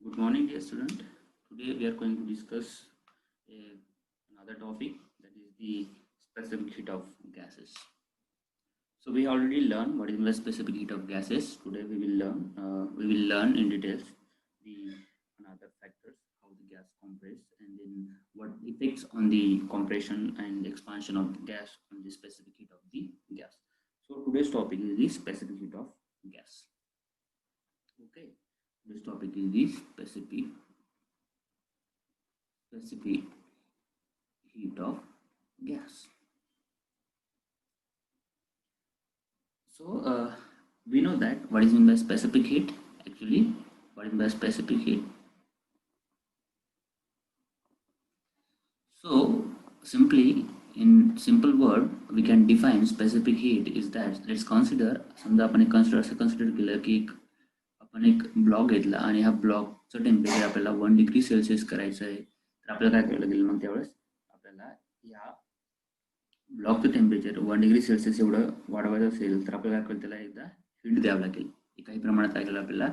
Good morning, dear student. Today we are going to discuss another topic, that is the specific heat of gases. So we already learned what is the specific heat of gases. Today we will learn in details the another factors, how the gas compress, and then what effects on the compression and expansion of the gas on the specific heat of the gas. So today's topic is the specific heat of gas. Okay, this topic is the specific heat of gas. So we know that what is meant by specific heat. Actually, what is by specific heat? So simply, in simple word, we can define specific heat is that, let's consider, समजा आपण consider केलं की आपण एक block घेतला आणि ह्या ब्लॉकचं temperature आपल्याला 1 डिग्री सेल्सिअस करायचं आहे. तर आपल्याला काय करायला लागेल, मग त्यावेळेस आपल्याला या ब्लॉकचं टेम्परेचर 1 डिग्री सेल्सिअस एवढं वाढवायचं असेल तर आपल्याला काय त्याला एकदा हीट द्यावं लागेल. काही प्रमाणात काय केलं आपल्याला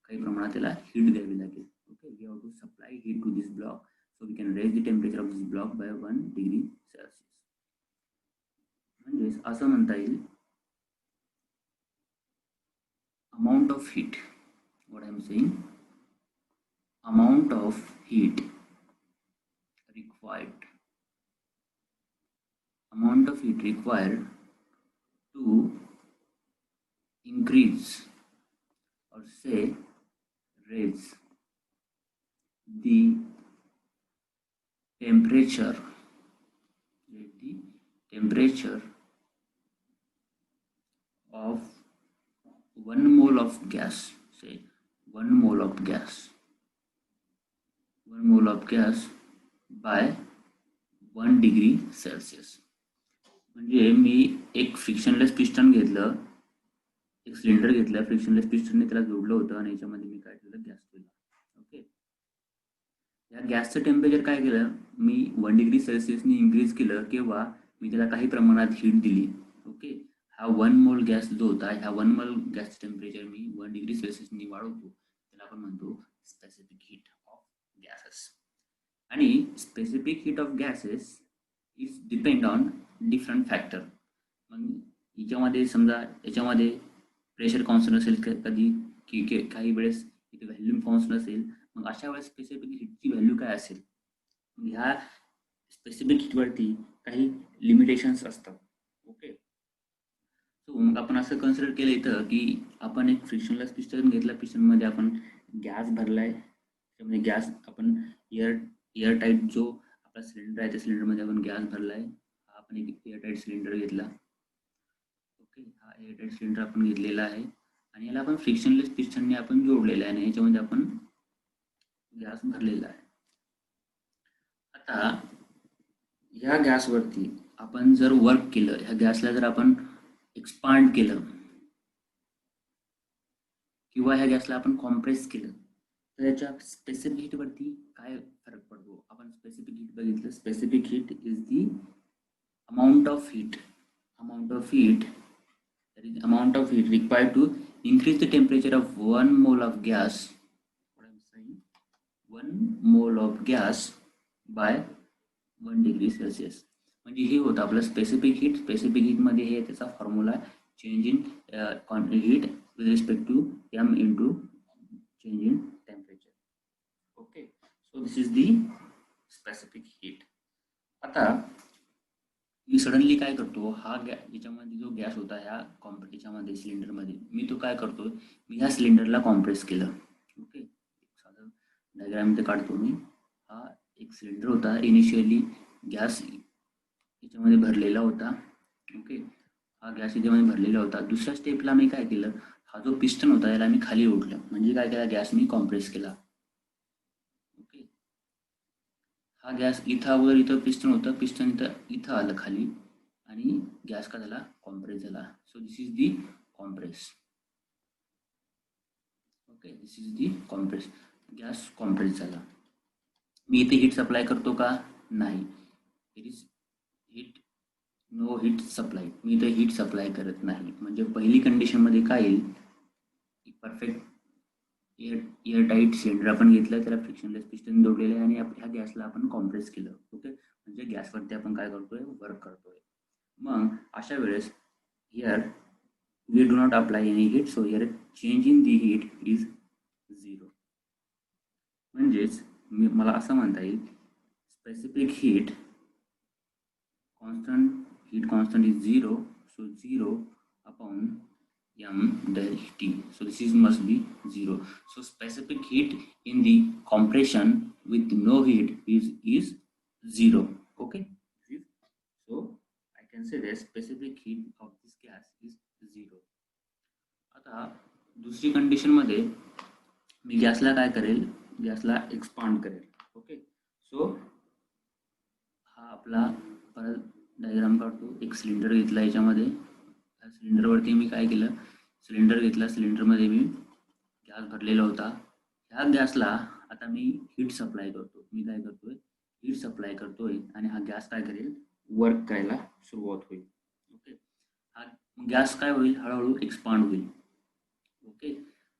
काही प्रमाणात त्याला हीट द्यावी लागेल. Okay, we have to supply heat to this block, so we can raise the temperature of this block by 1 degree Celsius. म्हणजेच असं म्हणता येईल, amount of heat, what I am saying, amount of heat required to increase or say raise the temperature of 1 mole of gas, say 1 mole of gas by 1 degree Celsius. म्हणजे मी एक frictionless piston घेतलं, एक cylinder घेतलं, frictionless पिस्टनने त्याला जोडलं होतं आणि याच्यामध्ये मी काय केलं, गॅस ठेवला. ओके, या गॅसचं टेम्परेचर काय केलं, मी 1 डिग्री सेल्सिअसनी इन्क्रीज केलं किंवा मी त्याला काही प्रमाणात हीट दिली. ओके, हा 1 मोल गॅस जो होता, ह्या 1 मोल गॅस टेम्परेचर मी 1 डिग्री सेल्सिअसनी वाढवतो, त्याला आपण म्हणतो स्पेसिफिक हीट ऑफ गॅसेस. आणि specific heat of gases is depend on different factor. मग याच्यामध्ये समजा याच्यामध्ये प्रेशर कॉन्स्टंट असेल कधी की काही वेळेस इथे व्हॅल्यूम कॉन्स्टंट असेल, मग अशा वेळेस स्पेसिफिक हीटची व्हॅल्यू काय असेल. ह्या स्पेसिफिक हीटवरती काही लिमिटेशन्स असतात. ओके, सो मग आपण असं कन्सिडर केलं इथं की आपण एक फ्रिक्शनलेस पिस्टन घेतला, पिस्टनमध्ये आपण गॅस भरलाय, त्यामध्ये गॅस आपण एअर टाईट जो आपला सिलेंडर आहे त्या सिलेंडरमध्ये आपण गॅस भरलाय. हा आपण एक एअर टाईट सिलेंडर घेतला. ओके, हा एअर टाईट सिलेंडर आपण घेतलेला आहे आणि याला आपण फ्रिक्शनलेस पिस्टनने आपण जोडलेला आहे आणि याच्यामध्ये आपण गॅस भरलेला आहे. आता ह्या गॅसवरती आपण जर वर्क केलं, ह्या गॅसला जर आपण एक्सपांड केलं किंवा ह्या गॅसला आपण कॉम्प्रेस केलं, तर याच्या स्पेसिफिक हीटवरती काय फरक पडतो. आपण स्पेसिफिक हीट बघितलं. Specific heat is the amount of heat that is amount of heat required to increase the temperature of 1 mole of gas, what I'm saying, 1 mole of gas by 1 degree Celsius. म्हणजे हे होतं आपलं specific heat. Specific हीटमध्ये हे त्याचा formula, change in heat with respect to m into change in temperature. Okay, so this is the specific heat. आता मी suddenly काय करतो, हा याच्यामध्ये जो गॅस होता ह्या याच्यामध्ये सिलेंडरमध्ये, मी तो काय करतो, मी ह्या सिलेंडरला कॉम्प्रेस केलं. ओके, साधं डायग्राम इथे काढतो मी. हा एक सिलेंडर होता, इनिशियली गॅस याच्यामध्ये भरलेला होता. ओके, हा गॅस याच्यामध्ये भरलेला होता. दुसऱ्या स्टेपला मी काय केलं, हा जो पिस्टन होता याला मी खाली ओढलं, म्हणजे काय केला, गॅस मी कॉम्प्रेस केला. ओके, हा गॅस इथं अगोदर इथं पिस्टन होतं, पिस्टन इथं आलं खाली आणि गॅस का झाला, कॉम्प्रेस झाला. So this is the compress. Okay, this is the compress, gas compress झाला. मी इथे हीट सप्लाय करतो का, नाही, it is heat, no heat supply, मी इथे हीट सप्लाय करत नाही. म्हणजे पहिली कंडिशनमध्ये काय येईल, परफेक्ट एअर टाईट सिलेंडर आपण घेतलं, त्याला फ्रिक्शनलेस पिस्टन जोडलेलं आहे आणि ह्या गॅसला आपण कॉम्प्रेस केलं. ओके, म्हणजे गॅसवरती आपण काय करतोय, वर्क करतोय. मग अशा वेळेस here we do not apply any heat, so here change in the heat is 0. म्हणजेच मला असं म्हणता येईल, specific heat constant is 0, so 0 upon m del T, so this is must be 0. So specific heat in the compression with no heat is 0. Okay, so I can say that specific heat of this gas is 0. आता दुसरी condition मध्ये मी गॅसला काय करेल, गॅसला expand करेल. Okay, सो हा आपला परत diagram काढतो. एक सिलेंडर घेतला, याच्यामध्ये सिलेंडरवरती मी काय केलं, सिलेंडर घेतला, सिलेंडरमध्ये मी गॅस भरलेला होता. ह्या गॅसला आता मी हीट सप्लाय करतो. मी काय करतोय, हीट सप्लाय करतोय आणि हा गॅस काय करेल, वर्क करायला सुरुवात होईल. ओके, हा गॅस काय होईल, हळूहळू एक्सपांड होईल. ओके,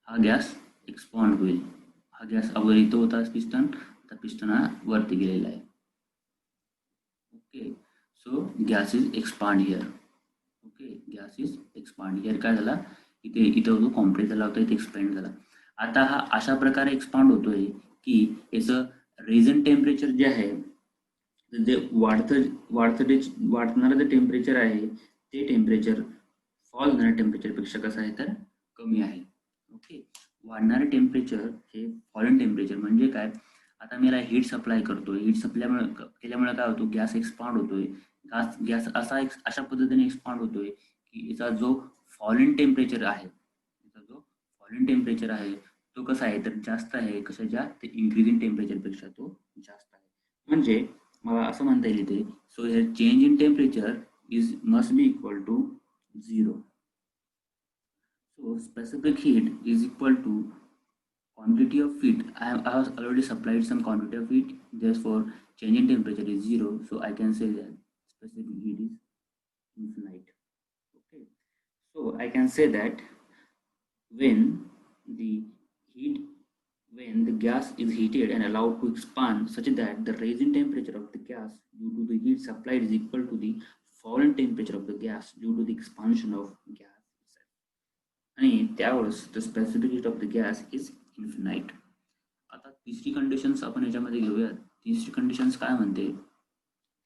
हा गॅस एक्सपांड होईल. हा गॅस अगोदर इथं होता पिस्टन, आता पिस्टन हा वरती गेलेला आहे. Okay, so gas is expand here. Okay, gas is expand here. काय झाला, इथं जो कॉम्प्रेस झाला होता इथे एक्सपेंड झाला. आता हा अशा प्रकारे एक्सपांड होतोय की याचं रेझन टेम्परेचर जे आहे, जे वाढणारं जे टेम्परेचर आहे ते टेम्परेचर फॉल होणाऱ्या टेम्परेचरपेक्षा कसं आहे, तर कमी आहे. ओके, वाढणारे टेम्परेचर हे फॉलन टेम्परेचर म्हणजे काय, आता मी याला हीट सप्लाय करतोय. हीट सप्लाय केल्यामुळे काय होतो, गॅस एक्सपांड होतोय. गॅस अशा पद्धतीने एक्सपांड होतोय की याचा जो फॉलन टेम्परेचर आहे, तो कसा आहे, तर जास्त आहे. कशाच्या, ते इन्क्रीजिंग टेम्परेचरपेक्षा तो जास्त आहे. म्हणजे मला असं म्हणता येईल इथे, so here change in temperature must be equal to 0. So specific heat is equal to quantity of heat. I have already supplied some quantity of heat, therefore change in temperature is 0. So I can say that specific heat is infinite. Okay, so I can say that when the gas is heated and allowed to expand such that the rising temperature of the gas due to the heat supplied is equal to the falling temperature of the gas due to the expansion of gas itself. आणि त्यावेळेस the specific heat of the gas is infinite. आता तिसरी conditions आपण याच्यामध्ये घेऊयात. तिसरी conditions काय म्हणते,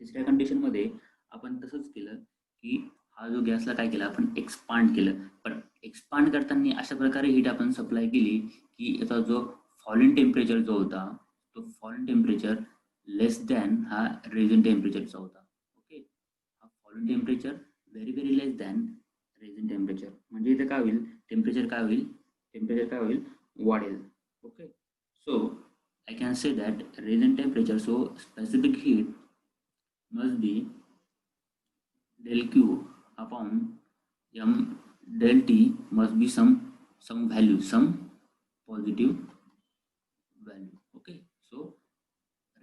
तिसऱ्या कंडिशनमध्ये आपण तसंच केलं की हा जो गॅसला काय केलं, आपण एक्सपांड केलं. पण एक्सपांड करताना अशा प्रकारे हीट आपण सप्लाय केली की याचा जो फॉलिंग टेम्परेचर जो होता, तो फॉलिंग टेम्परेचर लेस दॅन हा रेझन टेम्परेचरचा होता. ओके, हा falling temperature very very less than reason temperature. म्हणजे इथे काय होईल, टेम्परेचर काय होईल, वाढेल. Okay, so I can say that resin temperature, so specific heat must be del Q upon m del T must be some value, some positive value. Okay, so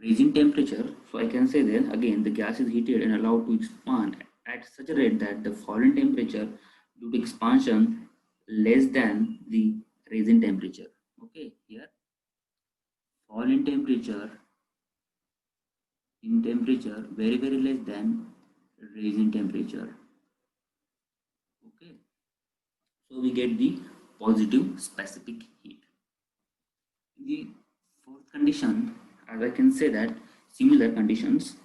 resin temperature, so I can say that again the gas is heated and allowed to expand at such a rate that the falling temperature due to expansion less than the resin temperature. Okay, here fall in temperature very very less than resin temperature. Okay, so we get the positive specific heat. The fourth condition, as I can say that similar conditions.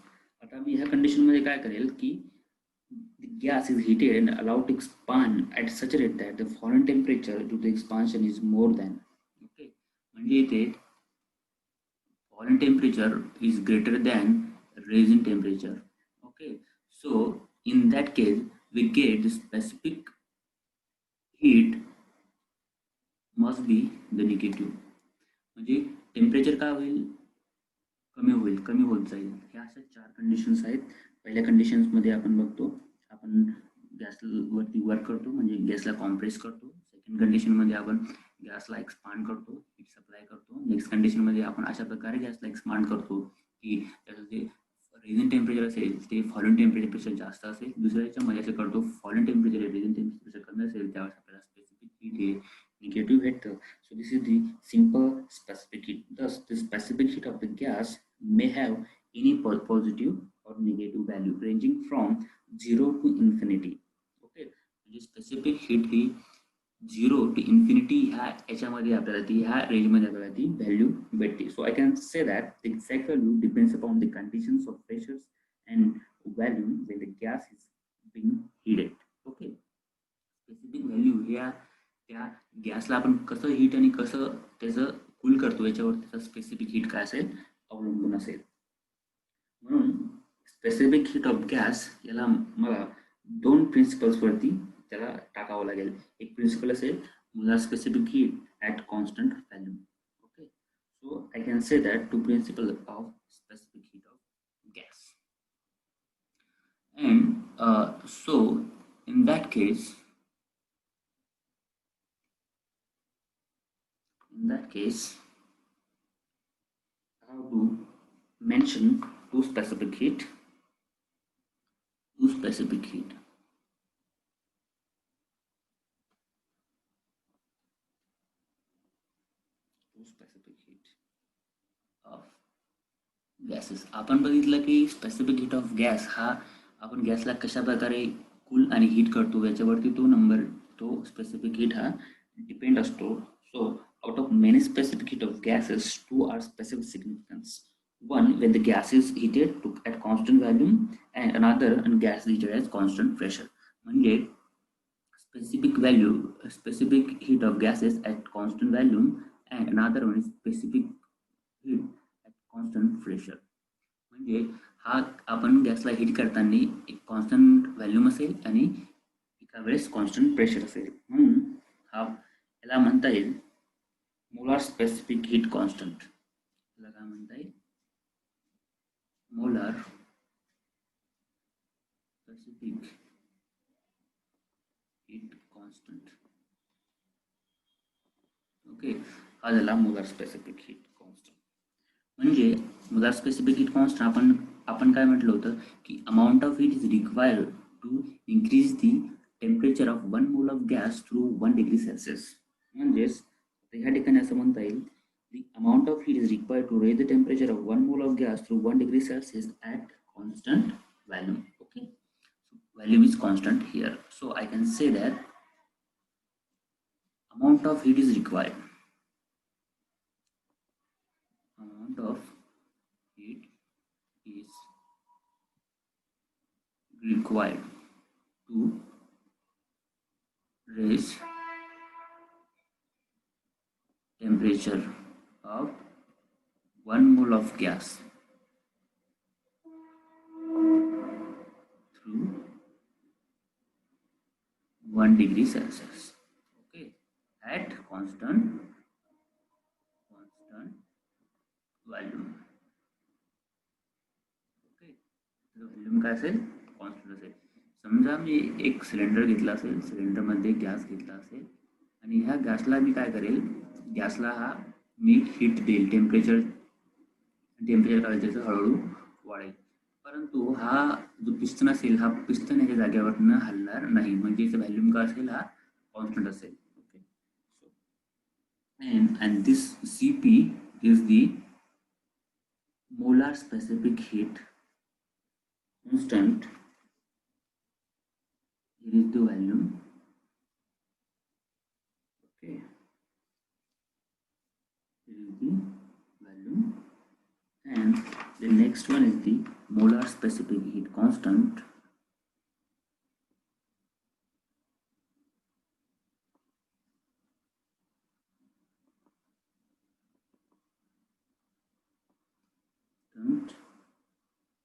आता मी ह्या condition मध्ये काय करेल की the gas is heated and allowed to expand at such a rate that the falling temperature due to expansion is more than. Okay, म्हणजे इथे falling temperature is greater than resin temperature. Okay, so in that case we get the specific heat must be the negative. म्हणजे temperature काय होईल, कमी होत जाईल. ह्या अशा 4 कंडिशन्स आहेत. पहिल्या कंडिशन्स मध्ये आपण बघतो, आपण गॅस वरती वर्क करतो म्हणजे गॅसला कॉम्प्रेस करतो. सेकंड कंडिशन मध्ये आपण गॅसला एक्सपांड करतो, हीट सप्लाय करतो. नेक्स्ट कंडिशन मध्ये आपण अशा प्रकारे गॅसला एक्सपांड करतो की त्याचं जे रेझन टेम्परेचर असेल ते फॉलिंग टेम्परेचरपेक्षा जास्त असेल. दुसऱ्याच्यामध्ये असं करतो फॉलिंग टेम्परेचर रेझन टेम्परेचर कमी असेल त्यावेळेस आपल्याला स्पेसिफिक हीट हे निगेटिव्ह भेटतं. सो this is the simple gas may have any positive or negative value ranging from 0 to infinity. Okay, म्हणजे specific heat he 0 to infinity ह्या याच्यामध्ये आपल्याला ती ह्या रेंजमध्ये आपल्याला ती व्हॅल्यू भेटते. So I can say that the exact value depends upon the conditions of pressures and value when the gas is being heated. Okay, specific value ह्या त्या गॅसला आपण कसं हीट आणि कसं त्याचं कूल करतो याच्यावर त्याचा स्पेसिफिक हीट काय असेल अवलंबून असेल. म्हणून स्पेसिफिक हीट ऑफ गॅस याला मला दोन प्रिन्सिपल्सवरती त्याला टाकावं लागेल. एक प्रिन्सिपल असेल molar specific heat at constant value. Okay, so I can say that two principal of specific heat of gas. And so in that case I have to mention two specific heat. Of gases. आपण बघितलं की specific heat of gas हा आपण गॅसला कशा प्रकारे cool आणि heat करतो याच्यावरती तो स्पेसिफिक हीट हा डिपेंड असतो. सो out of many specific heat of gases, two are specific significance. One when the gas is heated at constant volume and another when gas is heated at constant pressure. म्हणजे specific heat of gases at constant volume and another one is specific heat at constant pressure. म्हणजे हा आपण गॅसला heat करताना एक constant volume असेल आणि एका वेळेस कॉन्स्टंट प्रेशर असेल, म्हणून हा याला म्हणता येईल मोलार स्पेसिफिक हीट कॉन्स्टंट. याला काय म्हणता येईल molar specific heat constant. Okay, हा झाला मोलार स्पेसिफिक हीट कॉन्स्टंट. म्हणजे मोलार स्पेसिफिक हीट कॉन्स्टंट आपण काय म्हटलं होतं की amount of heat is required to increase the temperature of 1 mole of gas through 1 degree Celsius. म्हणजेच ह्या ठिकाणी असं म्हणता येईल the amount of heat is required to raise the temperature of 1 mole of gas through 1 degree Celsius at constant volume. Okay, so volume is constant here, so I can say that amount of heat is required. Amount of heat is required to raise temperature of 1 mole of gas through 1 degree Celsius. Okay, at constant volume. Okay, तर volume काय असेल constant असेल. समजा मी एक cylinder घेतला असेल, सिलेंडरमध्ये gas घेतला असेल आणि ह्या गॅसला मी काय करेल, गॅसला हा मी हीट देईल, टेम्परेचर काय त्याचं हळूहळू वाढेल. परंतु हा जो पिस्टन असेल हा पिस्टन याच्या जागेवरनं हलणार नाही, म्हणजे याचा व्हॅल्यूम काय असेल हा कॉन्स्टंट असेल. Okay, so and this Cp is the molar specific heat constant. Here is the volume. Okay, here is the volume, and the next one is the molar specific heat constant.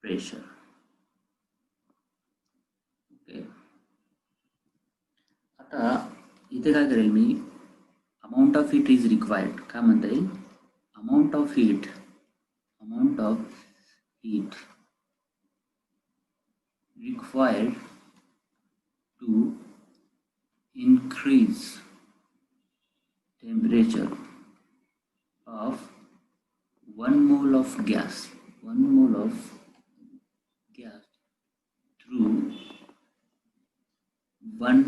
Pressure. Okay, आता इथे काय करेल मी, amount of heat is required काय म्हणता येईल, amount of heat required to increase temperature of 1 mole of gas through 1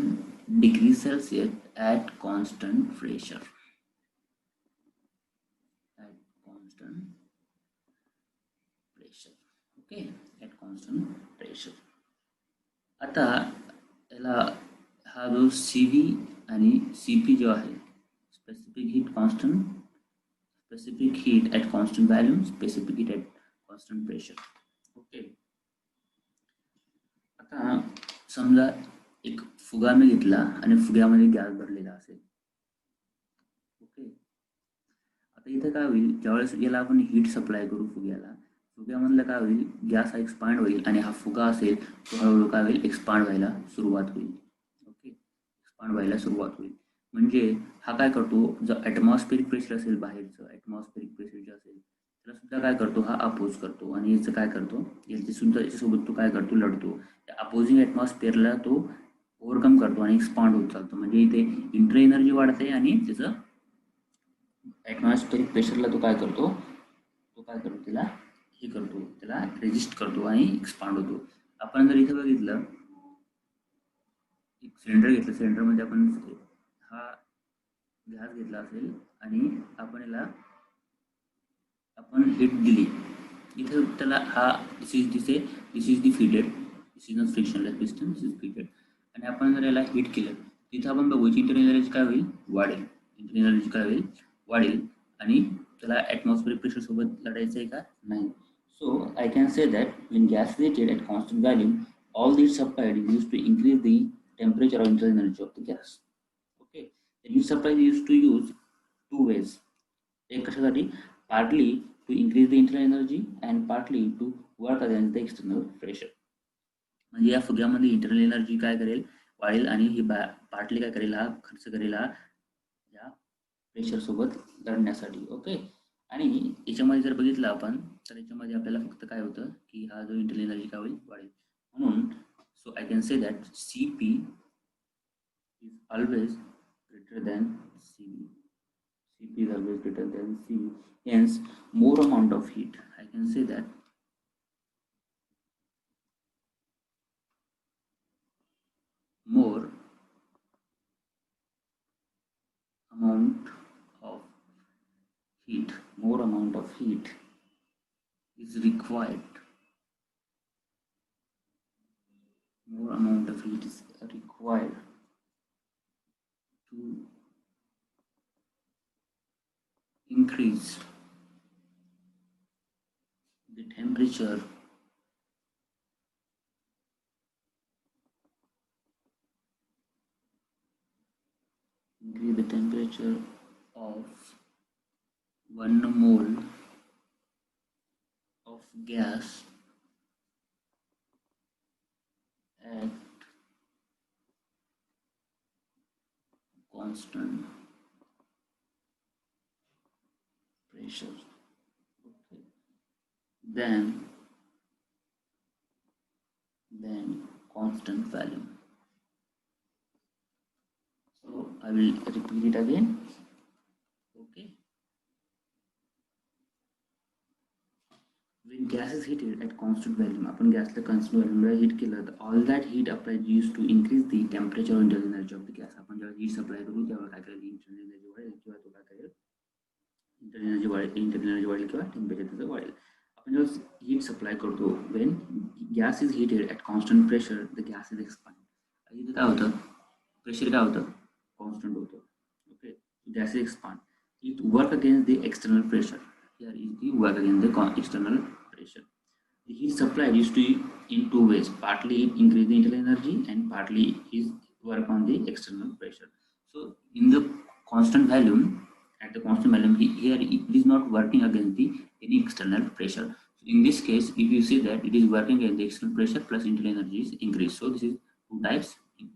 degree Celsius at constant pressure. Okay, at constant pressure. आता याला हा जो CV आणि CP जो आहे, specific heat constant, specific heat at constant volume, specific heat at constant pressure. Okay, आता समजा एक फुगा मी घेतला आणि फुग्यामध्ये गॅस भरलेला असेल. ओके, आता इथे काय होईल, ज्यावेळेस याला आपण हीट सप्लाय करू फुग्याला, फुग्यामधलं काय होईल, गॅस हा एक्सपांड होईल आणि हा फुगा असेल तो हळूहळू काय होईल, एक्सपांड व्हायला सुरुवात होईल. ओके, एक्सपांड व्हायला सुरुवात होईल. म्हणजे हा काय करतो, जर ॲटमॉस्फेरिक प्रेशर असेल बाहेरचं, ॲटमॉस्फेरिक प्रेशर जे असेल त्याला सुद्धा काय करतो, हा अपोज करतो आणि याचं काय करतो, याची सुद्धा याच्यासोबत तो काय करतो, लढतो. त्या अपोजिंग ॲटमॉस्फिअरला तो ओव्हरकम करतो आणि एक्सपांड होत चालतो. म्हणजे इथे इंटर एनर्जी वाढते आणि त्याचं ॲटमॉस्फेरिक प्रेशरला तो काय करतो, त्याला हे करतो, त्याला रेजिस्ट करतो आणि एक्सपांड होतो. आपण जर इथे बघितलं, एक सिलेंडर घेतलं, सिलेंडरमध्ये आपण हा गॅस घेतला असेल आणि आपण हीट दिली. इथे त्याला हा this is the feeded, this is not frictionless piston, this is feeded. आणि आपण जर याला हीट केलं, तिथं आपण बघू इंटरनल एनर्जी काय होईल, वाढेल. इंटरनल एनर्जी काय होईल, वाढेल. आणि त्याला ॲटमॉस्फेरिक प्रेशर सोबत लढायचं आहे का, नाही. So I can say that when gas is heated at constant volume, all the heat supplied is used to increase the temperature or internal energy of the gas. Okay, the heat supply is used to use two ways. एक कशासाठी, partly to increase the internal energy and partly to work against the external pressure. म्हणजे या फुग्यामध्ये internal energy काय करेल, वाढेल आणि ही partly काय करेल, हा खर्च करेल हा या प्रेशर सोबत लढण्यासाठी. ओके, आणि याच्यामध्ये जर बघितलं आपण तर याच्यामध्ये आपल्याला फक्त काय होतं की हा जो इंटरनल एनर्जी काय होईल, वाढेल. म्हणून so I can say that CP is always greater than CB. CP is always greater than CB, hence more amount of heat. I can say that more amount of heat is required. More amount of heat is required to increase the temperature of 1 mole of gas at constant pressure. Okay, then constant volume. So I will repeat it again. Okay, when gas is heated at constant volume, आपण गॅसला constant व्हॅल्यूमला heat केलं तर all that heat applied use to increase the temperature आणि internal energy of the gas. आपण जेव्हा heat supply करू तेव्हा काय करेल, इंटरनल एनर्जी वाढेल किंवा तो काय करेल, इंटरनल एनर्जी वाढेल किंवा टेम्परेचर त्याचं वाढेल. आपण जेव्हा हीट सप्लाय करतो, when gas is heated at constant pressure the gas is expand. इथे काय होतं, प्रेशर काय होतं, कॉन्स्टंट होतं. Okay, gas is expand, it work against the external pressure. Here is the work against the external pressure. The heat supply is to in two ways. Partly it increase the internal energy and partly is work on the external pressure. So in the constant volume, at the constant volume, here it is not working against the any external pressure. So in this case, if you see that it is working against the external pressure plus internal energy is increased. So this is two types.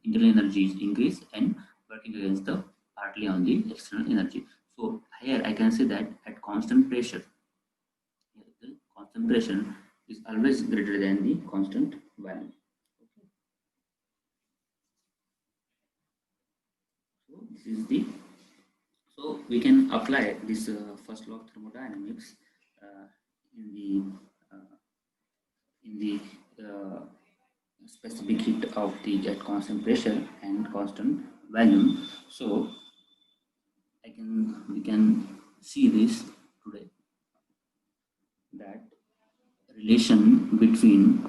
Internal energy is increased and working against the partly on the external energy. So here I can say that at constant pressure, the concentration is always greater than the constant value. Okay. So this is the, so we can apply this first law of thermodynamics in the specific heat of the at constant pressure and constant volume. So we can see this today, that relation between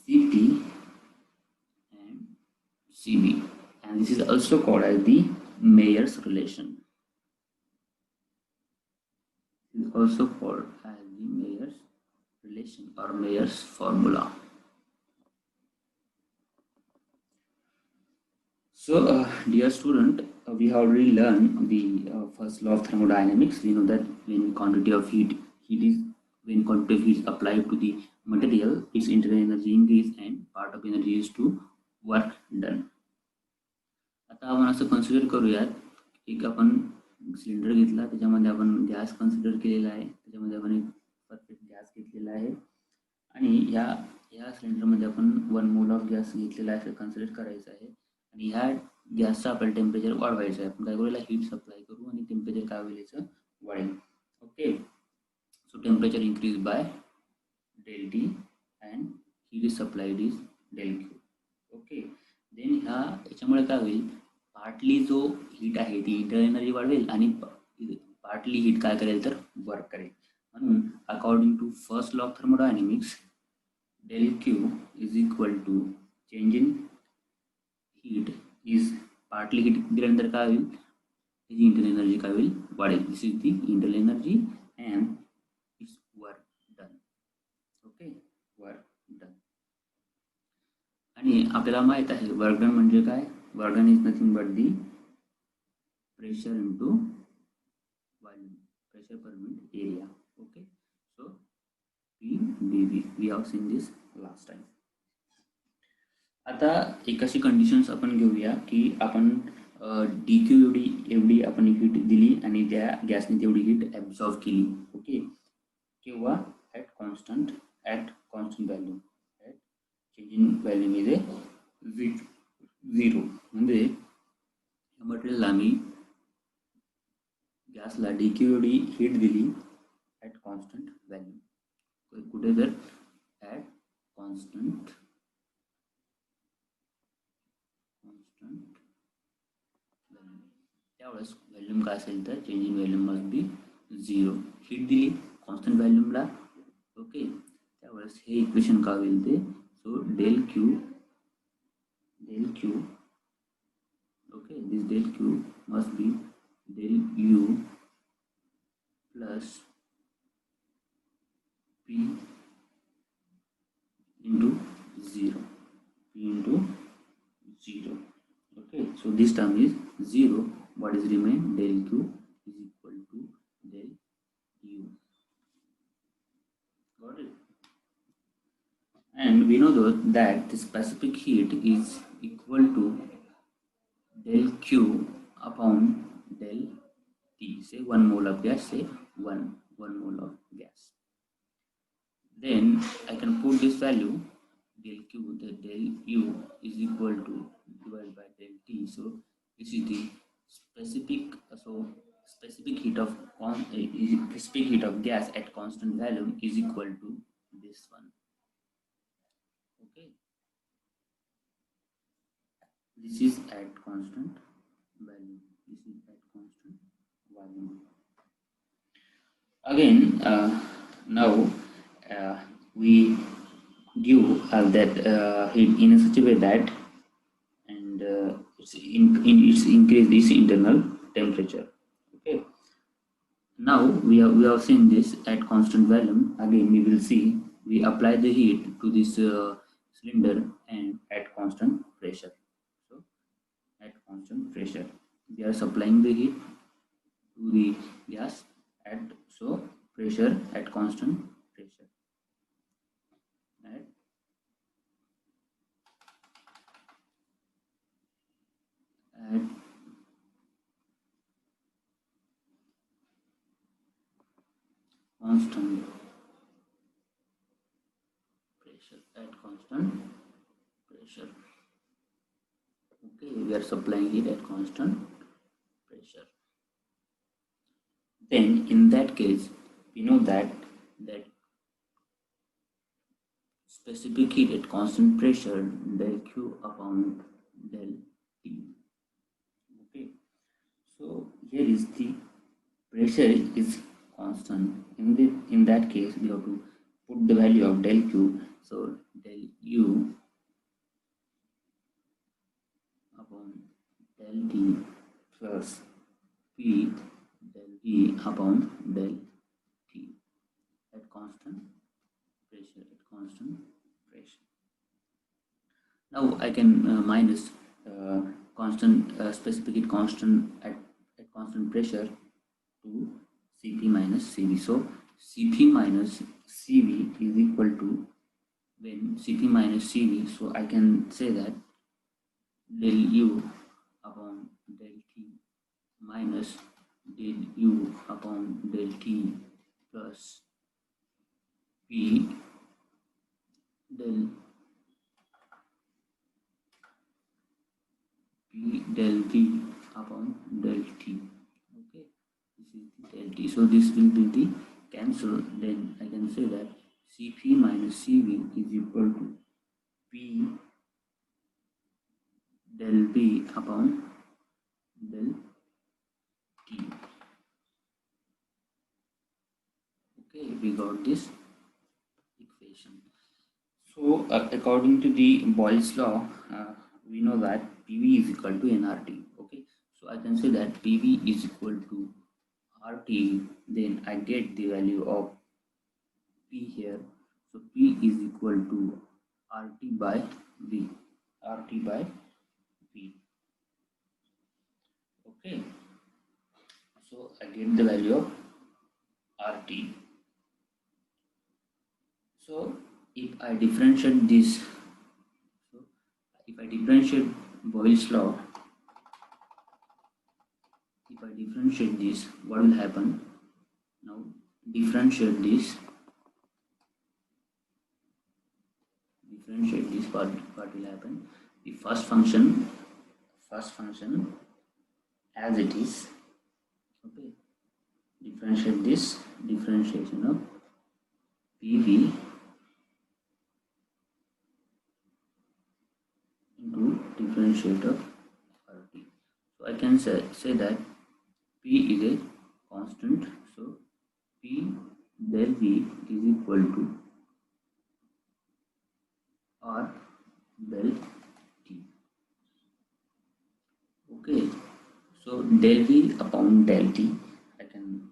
Cp and Cv, and this is also called as the Mayer's relation. It is also called as the Mayer's relation or Mayer's formula. So, dear student, we have already learned the first law of thermodynamics. We know that when quantity of heat is applied to the material, its internal energy increase and part of energy is to work done. आता आपण असं consider करूयात, एक आपण cylinder घेतला, त्याच्यामध्ये आपण gas consider केलेला आहे, त्याच्यामध्ये आपण एक परफेक्ट गॅस घेतलेला आहे आणि ह्या सिलेंडरमध्ये आपण 1 मोल ऑफ गॅस घेतलेला आहे असं कन्सिडर करायचं आहे आणि ह्या गॅसचं आपल्याला टेम्परेचर वाढवायचं आहे. आपण काय करूया, हीट सप्लाय करू आणि टेम्परेचर काय होईल याचं वाढेल. Okay, so temperature increase by del T and heat is supplied is del Q. Okay, then याच्यामुळे काय होईल, पार्टली जो हीट आहे ती इंटरनल एनर्जी वाढवेल आणि पार्टली हीट काय करेल तर वर्क करेल. म्हणून according to first law of thermodynamics, del Q is equal to change in heat is partly heat दिल्यानंतर काय होईल, त्याची इंटरनल एनर्जी काय होईल वाढेल. This is the internal energy and it's work done. Okay, work done. आणि आपल्याला माहित आहे वर्क डन म्हणजे काय, work done is nothing but the pressure into volume, pressure per unit area. Okay, so PdV, we have seen this last time. आता एक अशी conditions आपण घेऊया की आपण dq एवढी आपण हीट दिली आणि त्या गॅसने तेवढी हीट ॲब्झॉर्ब केली. ओके, किंवा at constant value, at change in value is 0. म्हणजे या मटेरियलला आम्ही गॅसला dq एवढी हीट दिली ॲट कॉन्स्टंट व्हॅल्यू. कुठे तर ॲट कॉन्स्टंट व्हॅल्यू, त्यावेळेस व्हॅल्यूम काय असेल तर change in volume must be 0. Heat दिली कॉन्स्टंट व्हॅल्यूमला. ओके, त्यावेळेस हे इक्वेशन काय होईल ते, सो del Q, okay, this del Q must be del U plus P into 0, P into 0. Okay, so this term is 0. What is remain, del Q is equal to del U. Got it? And we know that the specific heat is equal to del Q upon del T. Say 1 mole of gas, say 1 mole of gas. Then I can put this value del Q, the del U is equal to divided by del T. So this is the specific heat of specific heat of gas at constant value is equal to this one. Okay, this is at constant value, this is at constant volume. Again, now we give that heat in such a way that and it's increase this internal temperature. Okay, now we have seen this at constant volume. Again we will see, we apply the heat to this cylinder and at constant pressure. So at constant pressure we are supplying the heat to the gas at pressure at constant pressure, at constant pressure, at constant pressure. Okay, we are supplying heat at constant pressure. Then in that case we know that specific heat at constant pressure del Q upon del T. Okay, so So here is the pressure is constant. In that case, we have to put the value of del Q. So del U upon del T plus P del V upon del T at constant pressure. Now I can minus constant specific heat constant at constant pressure to Cp minus Cv. So Cp minus Cv is equal to, when Cp minus Cv, so I can say that del U upon del T minus del U upon del T plus P del del V upon del T. Okay, this is the del T. So this will be the cancel. Then I can say that Cp minus Cv is equal to P del V upon del T. Okay, we got this equation. So according to the Boyle's law, we know that PV is equal to nRT. Okay, so I can say that PV is equal to RT. Then I get the value of P here. So P is equal to RT by V. RT by V. Okay, so I get the value of RT. So if I differentiate this, so if I differentiate Boyle's law, if I differentiate this, what will happen? Now differentiate this, what will happen? The first function as it is. Okay, differentiate this, differentiation of PV into differentiate of RT. So I can say that P is a constant, so P del V is equal to R del T. Okay, so del V upon del T, I can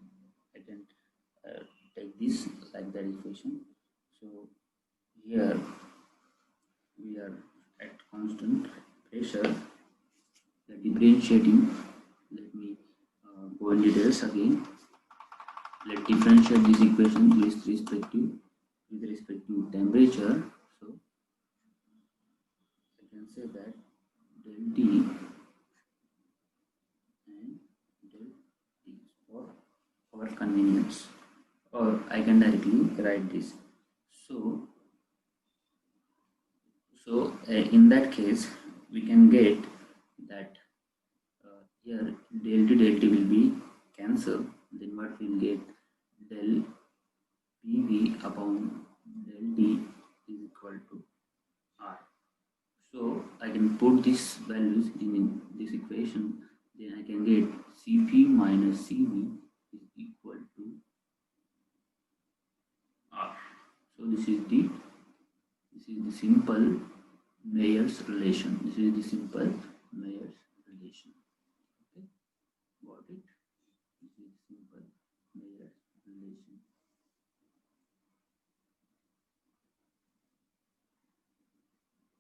take this like that equation. So here we are at constant pressure. The differentiating, let me go in details again. Let differentiate this equation with respect to temperature. So I can say that del T and del T for our convenience, or I can directly write this. So in that case, we can get that here del T will be cancelled. Then what we'll get, del PV upon del T is equal to R. So I can put these values in this equation. Then I can get Cp minus Cv is equal to R. So this is the simple Mayer's relation. This is the simple Mayer's relation.